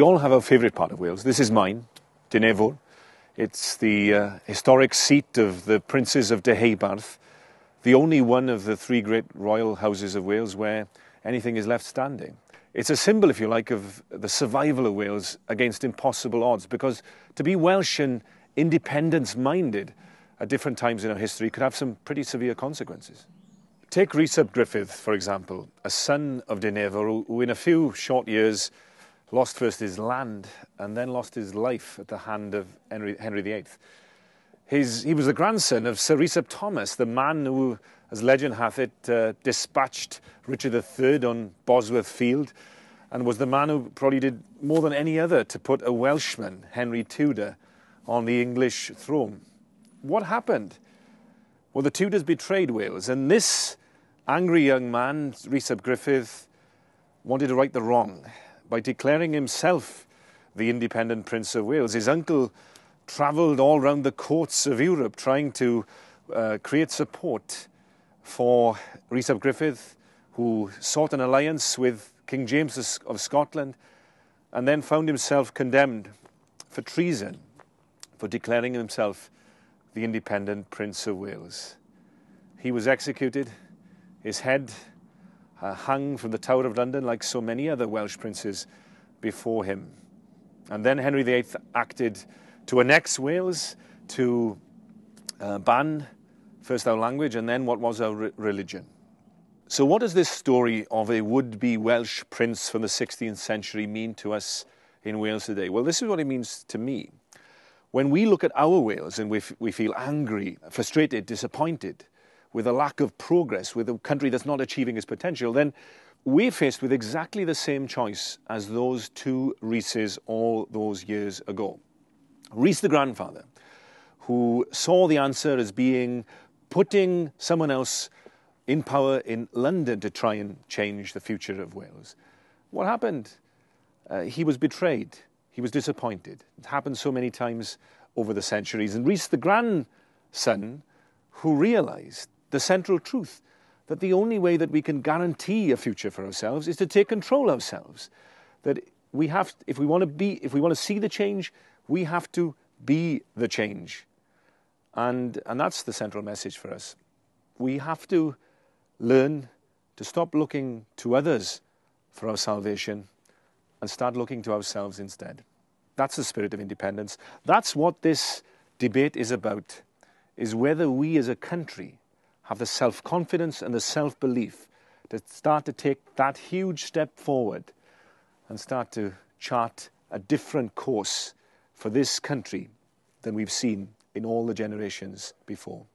We all have our favourite part of Wales. This is mine, Dynevor. It's the historic seat of the Princes of Deheubarth, the only one of the three great royal houses of Wales where anything is left standing. It's a symbol, if you like, of the survival of Wales against impossible odds, because to be Welsh and independence-minded at different times in our history could have some pretty severe consequences. Take Rhys ap Gruffydd, for example, a son of Dynevor who in a few short years lost first his land and then lost his life at the hand of Henry VIII. He was the grandson of Sir Rhys ap Thomas, the man who, as legend hath it, dispatched Richard III on Bosworth Field, and was the man who probably did more than any other to put a Welshman, Henry Tudor, on the English throne. What happened? Well, the Tudors betrayed Wales, and this angry young man, Rhys ap Gruffydd, wanted to right the wrong by declaring himself the independent Prince of Wales. His uncle travelled all round the courts of Europe trying to create support for Rhys ap Gruffydd, who sought an alliance with King James of Scotland, and then found himself condemned for treason, for declaring himself the independent Prince of Wales. He was executed, his head hung from the Tower of London like so many other Welsh princes before him. And then Henry VIII acted to annex Wales, to ban first our language and then what was our religion. So what does this story of a would-be Welsh prince from the 16th century mean to us in Wales today? Well, this is what it means to me. When we look at our Wales and we feel angry, frustrated, disappointed with a lack of progress, with a country that's not achieving its potential, then we're faced with exactly the same choice as those two Rhyses all those years ago. Rhys the grandfather, who saw the answer as being putting someone else in power in London to try and change the future of Wales. What happened? He was betrayed. He was disappointed. It happened so many times over the centuries. And Rhys the grandson, who realised the central truth that the only way that we can guarantee a future for ourselves is to take control ourselves. That we have, if we want to see the change, we have to be the change. And that's the central message for us. We have to learn to stop looking to others for our salvation and start looking to ourselves instead. That's the spirit of independence. That's what this debate is about, is whether we as a country have the self-confidence and the self-belief to start to take that huge step forward and start to chart a different course for this country than we've seen in all the generations before.